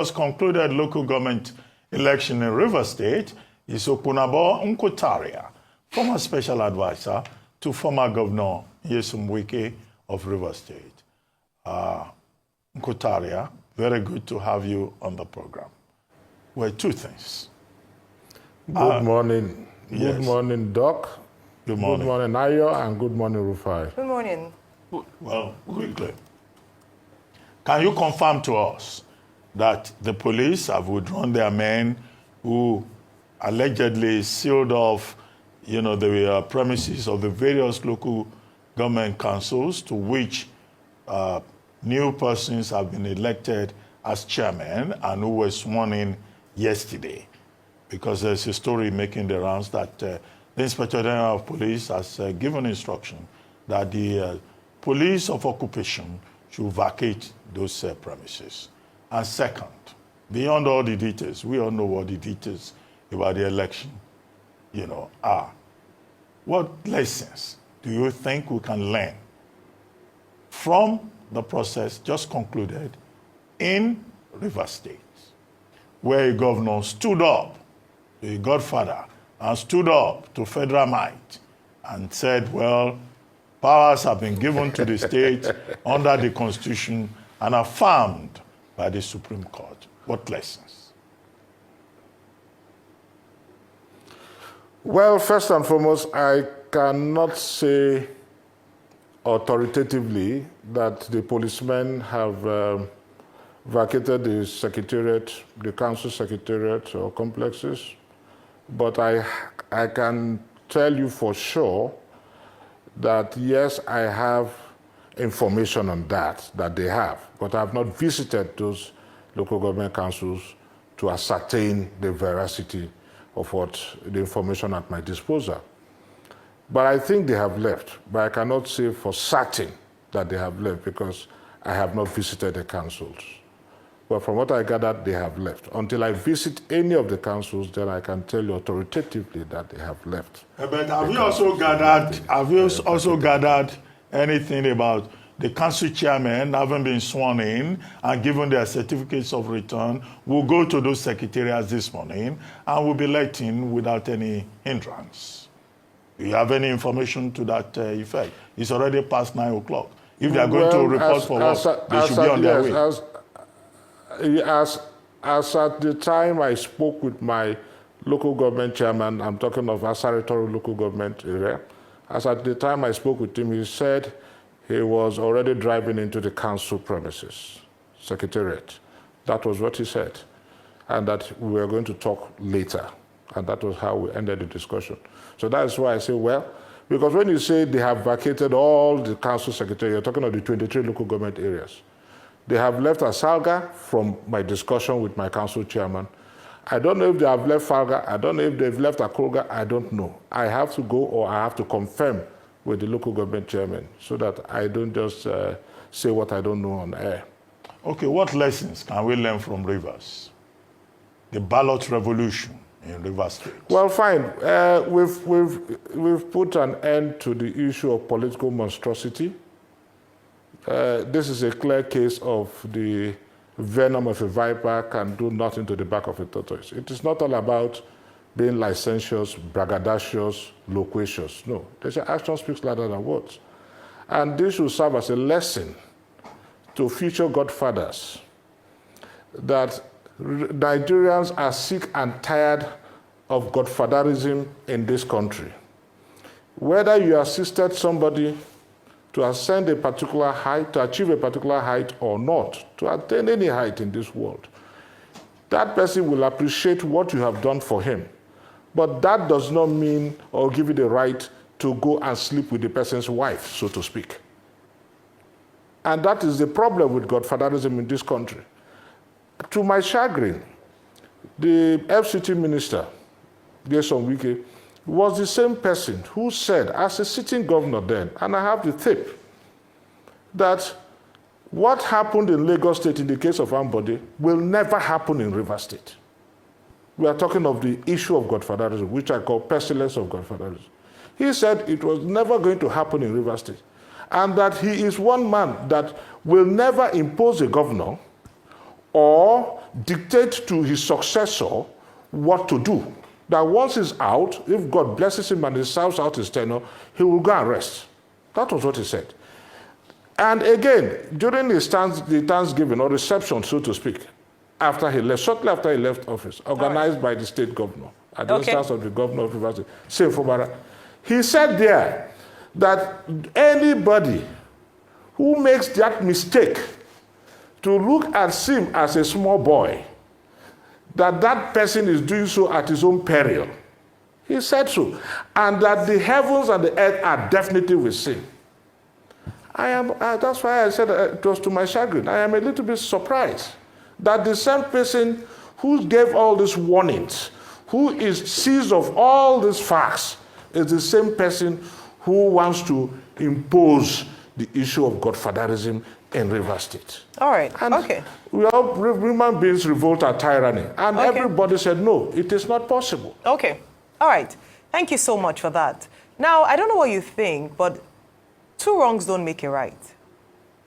Just concluded local government election in Rivers State is Opunabo Nkotaria, former special advisor to former Governor Wike of Rivers State. Nkotaria, very good to have you on the program. Well, two things. Good morning. Yes. Good morning, Doc. Good morning. Good morning, Ayo, and good morning, Rufai. Good morning. Well, quickly, can you confirm to us that the police have withdrawn their men who allegedly sealed off, the premises of the various local government councils to which new persons have been elected as chairman and who were sworn in yesterday? Because there's a story making the rounds that the Inspector General of Police has given instruction that the police of occupation should vacate those premises. And second, beyond all the details, we all know what the details about the election, are. What lessons do you think we can learn from the process just concluded in Rivers State, where a governor stood up, a godfather, and stood up to federal might and said, well, powers have been given to the state under the Constitution and affirmed by the Supreme Court. What lessons? Well, first and foremost, I cannot say authoritatively that the policemen have vacated the secretariat, the council secretariat or complexes, but I can tell you for sure that yes, I have information on that they have, but I have not visited those local government councils to ascertain the veracity of what the information at my disposal. But I think they have left, but I cannot say for certain that they have left because I have not visited the councils. But from what I gathered, they have left. Until I visit any of the councils, then I can tell you authoritatively that they have left. But have you also gathered anything about the council chairmen having been sworn in and given their certificates of return will go to those secretariats this morning and will be let in without any hindrance? Do you have any information to that effect? It's already past 9 o'clock. If they are going to report for work, they should be on their way. As at the time I spoke with my local government chairman, I'm talking of Asaritori local government area, as at the time I spoke with him, he said he was already driving into the council premises, secretariat. That was what he said. And that we were going to talk later. And that was how we ended the discussion. So that's why I say, well, because when you say they have vacated all the council secretariat, you're talking of the 23 local government areas. They have left Asalga from my discussion with my council chairman. I don't know if they have left Falga. I don't know if they've left Akroga. I don't know. I have to go or I have to confirm with the local government chairman so that I don't just say what I don't know on air. Okay, what lessons can we learn from Rivers? The ballot revolution in Rivers State. Well, fine. We've put an end to the issue of political monstrosity. This is a clear case of the venom of a viper can do nothing to the back of a tortoise. It is not all about being licentious, braggadocious, loquacious. No, they say action speaks louder than words. And this should serve as a lesson to future godfathers that Nigerians are sick and tired of godfatherism in this country. Whether you assisted somebody to ascend a particular height, to achieve a particular height or not, to attain any height in this world, that person will appreciate what you have done for him. But that does not mean or give you the right to go and sleep with the person's wife, so to speak. And that is the problem with godfatherism in this country. To my chagrin, the FCT minister, Wike, was the same person who said, as a sitting governor then, and I have the tape, that what happened in Lagos State in the case of Ambode will never happen in Rivers State. We are talking of the issue of godfatherism, which I call pestilence of godfatherism. He said it was never going to happen in Rivers State, and that he is one man that will never impose a governor or dictate to his successor what to do. That once he's out, if God blesses him and he serves out his tenure, he will go and rest. That was what he said. And again, during the Thanksgiving or reception, so to speak, after he left, shortly after he left office, organized by the state governor, at the instance of the governor of Rivers State, Fubara, he said there that anybody who makes that mistake to look at him as a small boy, that person is doing so at his own peril. He said so. And that the heavens and the earth are definitely with him. That's why I said it was to my chagrin. I am a little bit surprised that the same person who gave all these warnings, who is seized of all these facts, is the same person who wants to impose the issue of Godfatherism in Rivers State. All right, and okay. We all human beings revolt at tyranny. And everybody said, no, it is not possible. Okay, all right. Thank you so much for that. Now, I don't know what you think, but two wrongs don't make a right.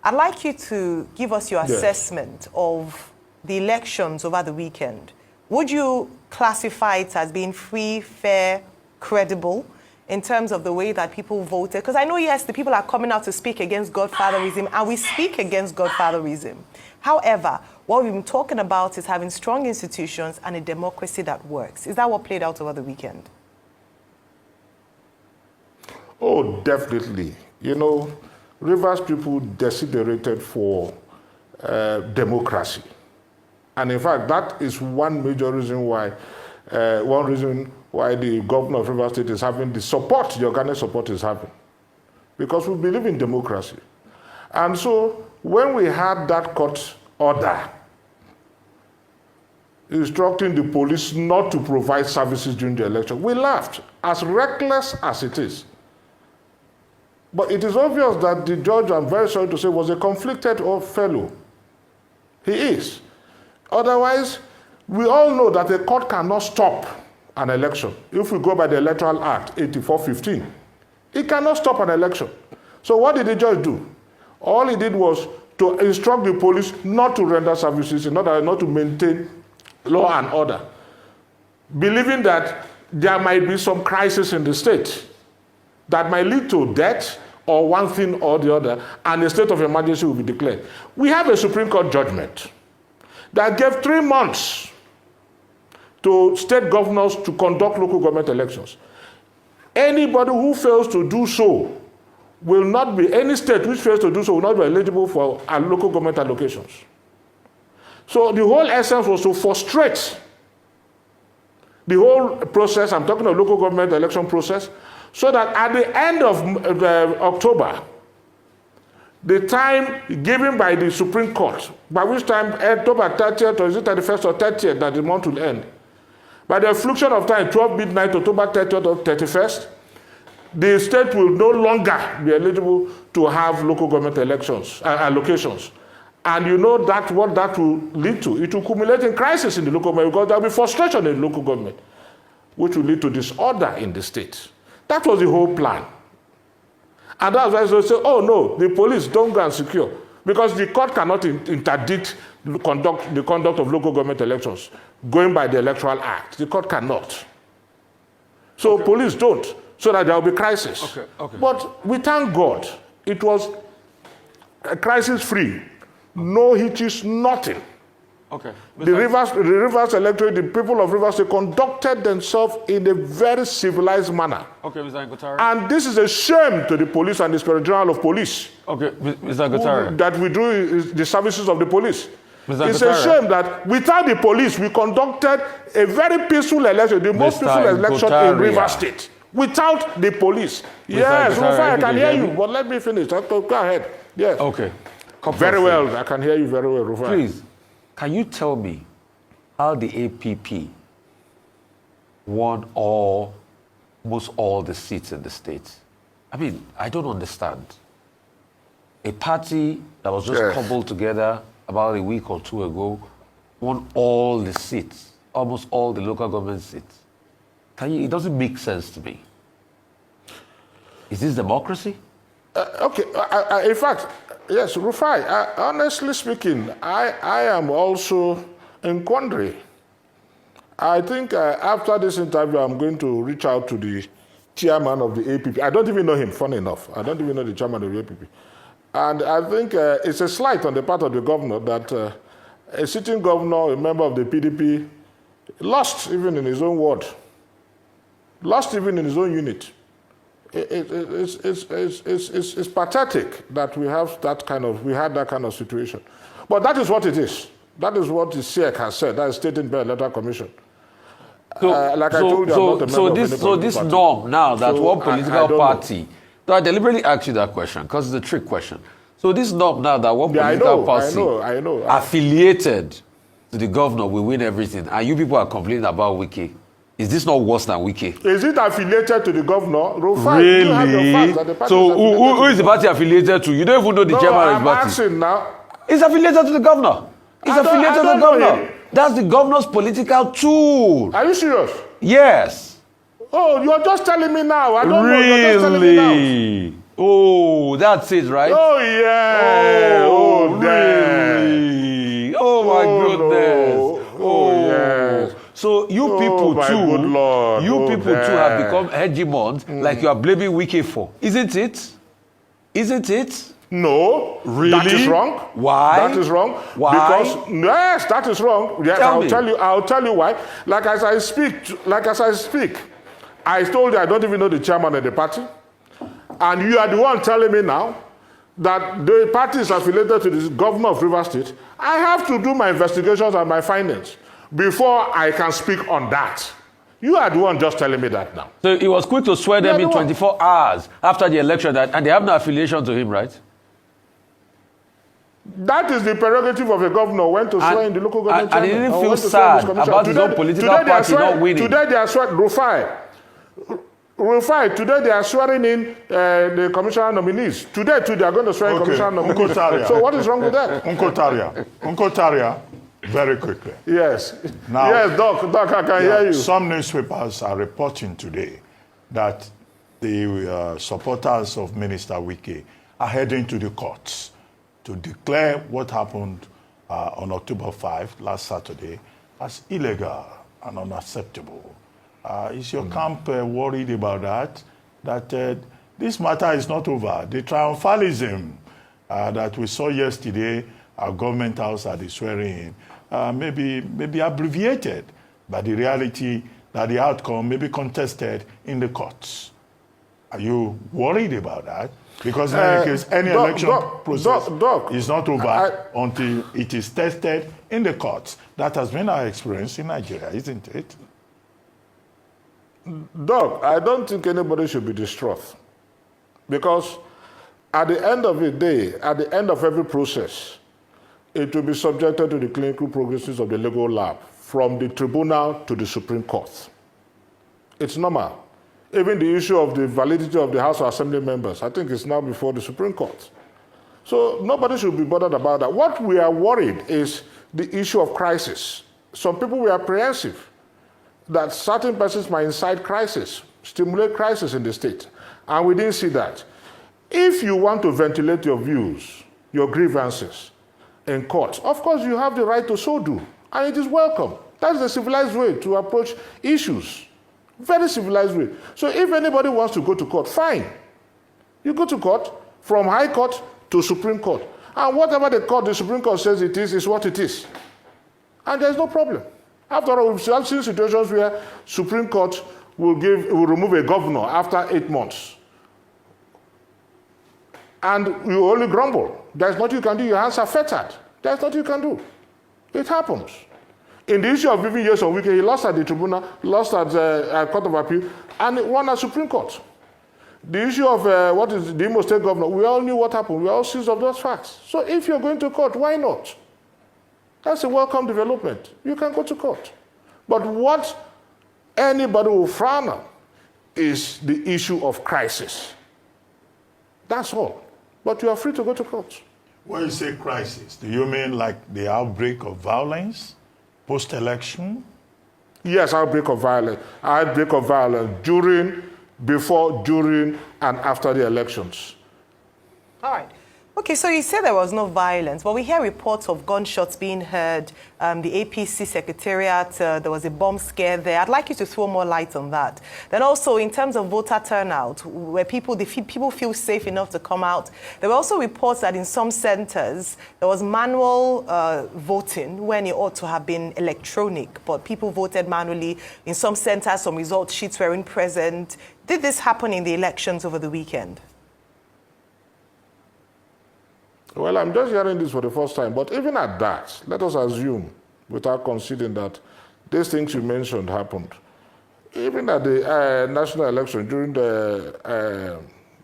I'd like you to give us your assessment of the elections over the weekend. Would you classify it as being free, fair, credible, in terms of the way that people voted? Because I know, yes, the people are coming out to speak against Godfatherism, and we speak against Godfatherism. However, what we've been talking about is having strong institutions and a democracy that works. Is that what played out over the weekend? Oh, definitely. You know, Rivers people desiderated for democracy. And in fact, that is one major reason why, the governor of Rivers State is having the support, the organic support is having. Because we believe in democracy. And so, when we had that court order instructing the police not to provide services during the election, we laughed, as reckless as it is. But it is obvious that the judge, I'm very sorry to say, was a conflicted fellow. He is. Otherwise, we all know that the court cannot stop an election. If we go by the Electoral Act 8415, it cannot stop an election. So what did the judge do? All he did was to instruct the police not to render services in order not to maintain law and order, believing that there might be some crisis in the state that might lead to death or one thing or the other, and a state of emergency will be declared. We have a Supreme Court judgment that gave 3 months to state governors to conduct local government elections. Anybody who fails to do so will not be, any state which fails to do so will not be eligible for local government allocations. So the whole essence was to frustrate the whole process, I'm talking of local government election process, so that at the end of October, the time given by the Supreme Court, by which time October 30th, or is it 31st or 30th that the month will end, by the fluctuation of time, 12 midnight, October 30th or 31st, the state will no longer be eligible to have local government elections, allocations. And you know that what that will lead to. It will accumulate in crisis in the local government because there will be frustration in the local government, which will lead to disorder in the state. That was the whole plan. And that's why they say, oh no, the police don't go and secure. Because the court cannot interdict the conduct of local government elections going by the Electoral Act. The court cannot. So police don't, so that there will be crisis. But we thank God, it was crisis-free. No hitches, nothing. The Rivers electorate, the people of Rivers, they conducted themselves in a very civilized manner. Mr. Godfatherism. And this is a shame to the police and the Inspector General of Police. Mr. Godfatherism. That we do the services of the police. Mr. It's a shame that without the police, we conducted a very peaceful election, the most peaceful election in Rivers State. Without the police. Yes, I can hear you, but let me finish. Go ahead. Yes. Very well, I can hear you very well, Rufai. Please, can you tell me how the APP won almost all the seats in the state? I mean, I don't understand. A party that was just cobbled together about a week or two ago won all the seats, almost all the local government seats. It doesn't make sense to me. Is this democracy? In fact, Yes, Rufai, honestly speaking, I am also in quandary. I think after this interview, I'm going to reach out to the chairman of the APP. I don't even know him, funny enough. I don't even know the chairman of the APP. And I think it's a slight on the part of the governor that a sitting governor, a member of the PDP, lost even in his own ward, lost even in his own unit. It's pathetic that we had that kind of situation. But that is what it is. That is what the SEC has said. That is stated by a letter commission. Like I told you, I'm not a member of any political this party. norm now that one I political don't party. So I deliberately asked you that question because it's a trick question. So this norm now that one political party I know. affiliated to the governor will win everything, and you people are complaining about Wike. Is this not worse than Wike? Is it affiliated to the governor? Really? So who is the party affiliated to? You don't even know the chairman of the party. I'm asking now. It's affiliated to the governor. It's affiliated to the governor. That's the governor's political tool. Are you serious? Yes. Oh, you're just telling me now. I don't know. You're just telling me now. Really? Oh, that's it, right? Oh, yeah. Oh, really? Oh, my goodness. No. Oh, yes. So you people my too, good Lord. too have become hegemons like you are blaming Wike for. Isn't it? Isn't it? No. Really? That is wrong. Why? That is wrong. Why? Because, yes, that is wrong. Yes, I'll tell you why. Like as I speak, I told you I don't even know the chairman of the party. And you are the one telling me now that the party is affiliated to the governor of Rivers State. I have to do my investigations and my findings before I can speak on that. You are the one just telling me that now. So he was quick to swear them in 24 hours after the election, and they have no affiliation to him, right? That is the prerogative of a governor when to swear in the local government. And he didn't feel sad about his own political party not winning. Today they are swearing, Rufai, today they are swearing in the commissioner nominees. Today too they are going to swear in commissioner nominees. So what is wrong with that? Uncle Taria, very quickly. Yes. Now, yes, Doc, I can hear you. Some newspapers are reporting today that the supporters of Minister Wike are heading to the courts to declare what happened on October 5, last Saturday, as illegal and unacceptable. Is your camp worried about that? That this matter is not over. The triumphalism that we saw yesterday, our government house at the swearing in, maybe abbreviated by the reality that the outcome may be contested in the courts. Are you worried about that? Because in any case, any election process is not over until it is tested in the courts. That has been our experience in Nigeria, isn't it? Doc, I don't think anybody should be distraught. Because at the end of the day, at the end of every process, it will be subjected to the clinical progresses of the legal lab, from the tribunal to the Supreme Court. It's normal. Even the issue of the validity of the House of Assembly members, I think it's now before the Supreme Court. So nobody should be bothered about that. What we are worried is the issue of crisis. Some people were apprehensive that certain persons might incite crisis, stimulate crisis in the state. And we didn't see that. If you want to ventilate your views, your grievances in court, of course you have the right to so do. And it is welcome. That's the civilized way to approach issues. Very civilized way. So if anybody wants to go to court, fine. You go to court, from High Court to Supreme Court. And whatever the Supreme Court says it is what it is. And there's no problem. After all, we've seen situations where Supreme Court will remove a governor after 8 months. And you only grumble. There's nothing you can do. Your hands are fettered. There's nothing you can do. It happens. In the issue of giving years of Wike, he lost at the tribunal, lost at Court of Appeal, and won at Supreme Court. The issue of what is the Imo State governor, we all knew what happened. We all seized of those facts. So if you're going to court, why not? That's a welcome development. You can go to court. But what anybody will frown on is the issue of crisis. That's all. But you are free to go to court. When you say crisis, do you mean like the outbreak of violence post-election? Yes, outbreak of violence. Outbreak of violence during, before, during, and after the elections. All right. Okay, so you say there was no violence, but we hear reports of gunshots being heard. The APC Secretariat, there was a bomb scare there. I'd like you to throw more light on that. Then also, in terms of voter turnout, where people feel safe enough to come out, there were also reports that in some centers, there was manual voting when it ought to have been electronic, but people voted manually. In some centers, some result sheets weren't present. Did this happen in the elections over the weekend? Well, I'm just hearing this for the first time, but even at that, let us assume, without conceding that these things you mentioned happened. Even at the national election, during the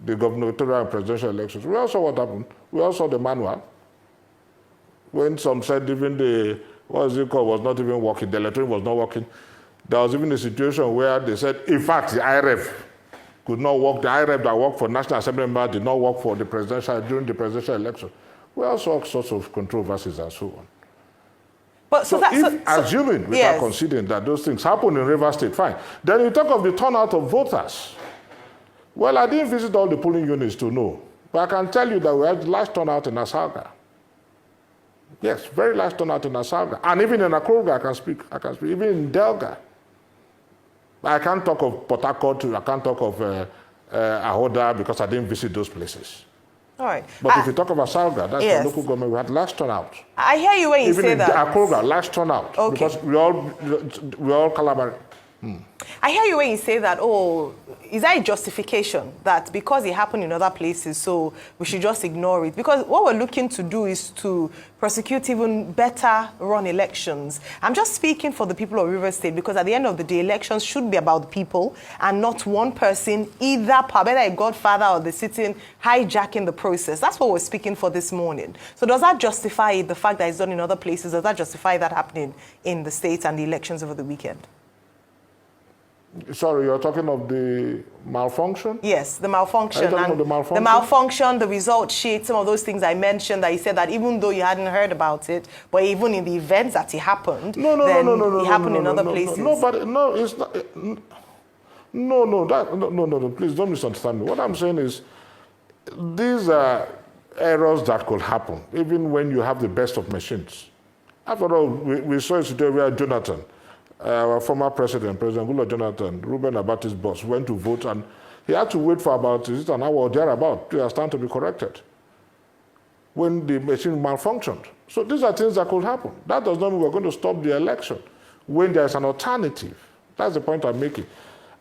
gubernatorial and presidential elections, we all saw what happened. We all saw the manual. When some said even the, what is it called, was not even working, the electronic was not working. There was even a situation where they said, in fact, the IRF could not work. The IRF that worked for National Assembly members did not work for the presidential during the presidential election. We also all sorts of controversies and so on. But assuming, without yes, considering that those things happen in Rivers State, fine. Then you talk of the turnout of voters. Well, I didn't visit all the polling units to know, but I can tell you that we had large turnout in Asaga. Yes, very large turnout in Asaga, and even in Akroga, I can speak. Even in Delga. I can't talk of Port Harcourt, I can't talk of Ahoda because I didn't visit those places. All right. But if you talk about Salga, that's yes, the local government, we had large turnout. I hear you when you even say that. Even in Akroga, large turnout. Okay. Because we all collaborate. I hear you when you say that, oh, is that a justification that because it happened in other places, so we should just ignore it? Because what we're looking to do is to prosecute even better run elections. I'm just speaking for the people of Rivers State because at the end of the day, elections should be about the people and not one person, either a godfather or the sitting hijacking the process. That's what we're speaking for this morning. So does that justify the fact that it's done in other places? Does that justify that happening in the States and the elections over the weekend? Sorry, you're talking of the malfunction? Yes, the malfunction. Are you talking of the malfunction? The malfunction, the result sheet, some of those things I mentioned that you said that even though you hadn't heard about it, but even in the events that it happened, it happened in other places. No, but no, it's not. No, please don't misunderstand me. What I'm saying is, these are errors that could happen, even when you have the best of machines. After all, we saw it today where Jonathan, our former president, President Goodluck Jonathan, Reuben Abati's boss, went to vote and he had to wait for about an hour or thereabout to stand to be corrected when the machine malfunctioned. So these are things that could happen. That does not mean we're going to stop the election when there's an alternative. That's the point I'm making.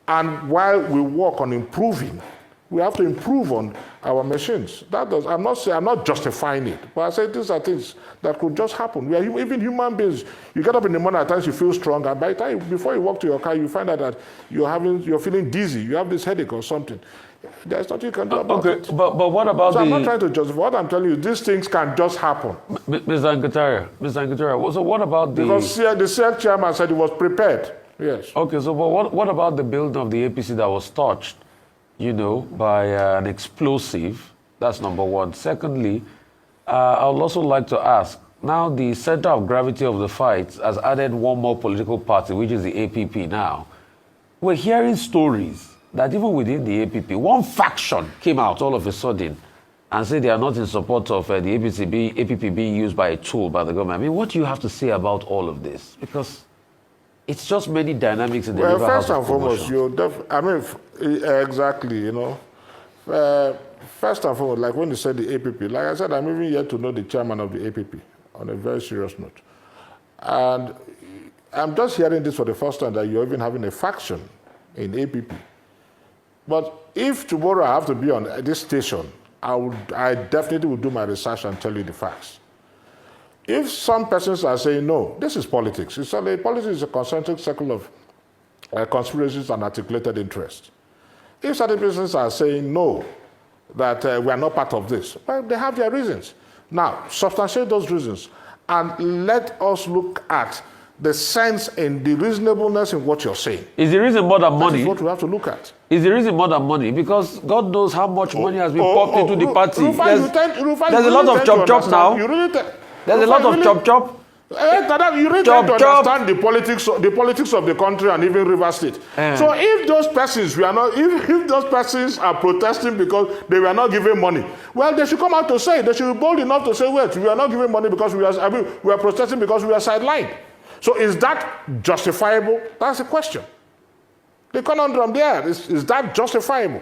And while we work on improving, we have to improve on our machines. I'm not justifying it, but I say these are things that could just happen. We are even human beings. You get up in the morning, at times you feel strong, and by the time before you walk to your car, you find out that you're feeling dizzy, you have this headache or something. There's nothing you can do about it. But what about I'm not trying to justify. What I'm telling you, these things can just happen. Mr. Ankatara, so what about the... Because the CERC chairman said he was prepared. Yes. Okay, so but what about the building of the APC that was touched, by an explosive? That's number one. Secondly, I would also like to ask, now the center of gravity of the fight has added one more political party, which is the APP now. We're hearing stories that even within the APP, one faction came out all of a sudden and said they are not in support of the APP being used by a tool by the government. I mean, what do you have to say about all of this? Because it's just many dynamics in the river house. First and foremost, exactly, first and foremost, like when you said the APP, like I said, I'm even yet to know the chairman of the APP, on a very serious note. And I'm just hearing this for the first time, that you're even having a faction in APP. But if tomorrow I have to be on this station, I definitely will do my research and tell you the facts. If some persons are saying, no, this is politics. Politics is a concentric circle of conspiracies and articulated interests. If certain persons are saying, no, that we are not part of this, well, they have their reasons. Now, substantiate those reasons and let us look at the sense and the reasonableness in what you're saying. Is the reason more than money? That is what we have to look at. Is the reason more than money? Because God knows how much money has been pumped into the party. Rufai, There's a lot of chop-chop now. There's a lot of chop-chop. You really try to understand the politics of the country and even River State. So if those persons if those persons are protesting because they were not given money, well, they should come out to say it. They should be bold enough to say, well, we are not giving money because we are protesting because we are sidelined. So is that justifiable? That's the question. The conundrum there is that justifiable?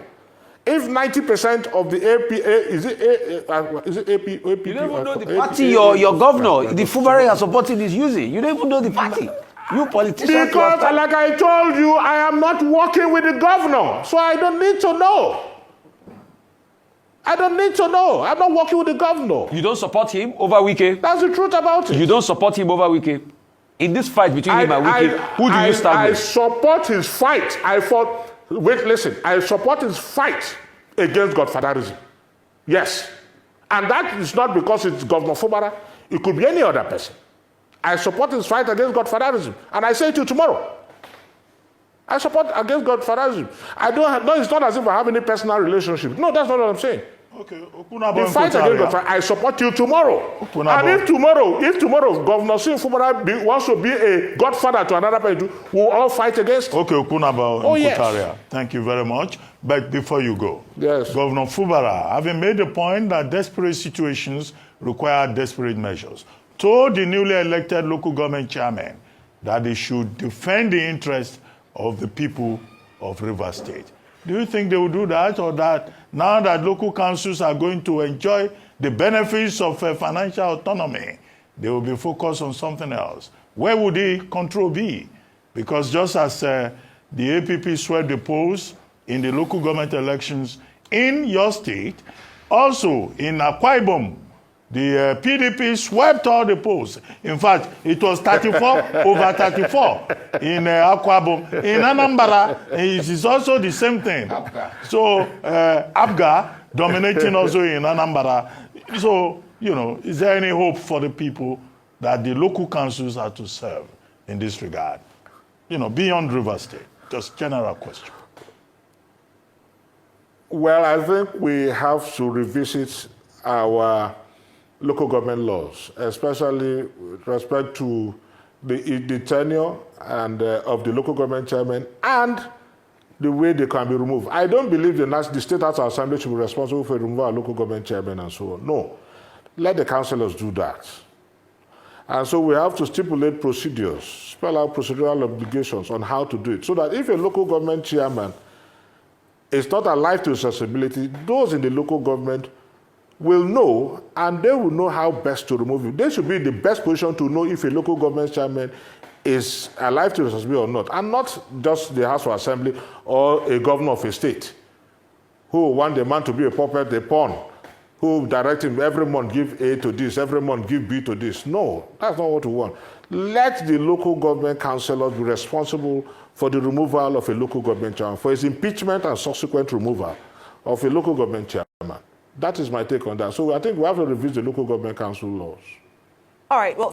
If 90% of the AP, is it AP? You don't even know the party your governor, the Fubara you are supporting is using. You don't even know the party. You politicians. Because, like I told you, I am not working with the governor, so I don't need to know. I don't need to know. I'm not working with the governor. You don't support him over Wike? That's the truth about it. You don't support him over Wike? In this fight between him and Wike, who do you stand with? I support his fight. I support his fight against Godfatherism. Yes. And that is not because it's Governor Fubara. It could be any other person. I support his fight against Godfatherism. And I say it to you tomorrow. I support against Godfatherism. It's not as if I have any personal relationship. No, that's not what I'm saying. Okay. The fight against Godfather, I support you tomorrow. And if tomorrow Governor Sim Fubara wants to be a godfather to another person, we'll all fight against him. Okay, Okunaba Yes. Thank you very much. But before you go, yes. Governor Fubara, having made the point that desperate situations require desperate measures, told the newly elected local government chairman that they should defend the interests of the people of River State. Do you think they will do that, or that now that local councils are going to enjoy the benefits of financial autonomy, they will be focused on something else? Where would the control be? Because just as the APP swept the polls in the local government elections in your state, also in Akwa Ibom, the PDP swept all the polls. In fact, it was 34 over 34 in Akwa Ibom. In Anambra, it is also the same thing. So, Abga dominating also in Anambra. So, is there any hope for the people that the local councils are to serve in this regard? Beyond River State. Just general question. Well, I think we have to revisit our local government laws, especially with respect to the tenure and of the local government chairman and the way they can be removed. I don't believe the State House Assembly should be responsible for removing our local government chairman and so on. No. Let the councillors do that. And so we have to stipulate procedures, spell out procedural obligations on how to do it, so that if a local government chairman is not alive to accessibility, those in the local government will know, and they will know how best to remove him. They should be in the best position to know if a local government chairman is alive to responsibility or not, and not just the House of Assembly or a governor of a state who want the man to be a puppet, a pawn, who direct him every month give A to this, every month give B to this. No, that's not what we want. Let the local government councillors be responsible for the removal of a local government chairman, for his impeachment and subsequent removal of a local government chairman. That is my take on that. So I think we have to review the local government council laws. All right, well.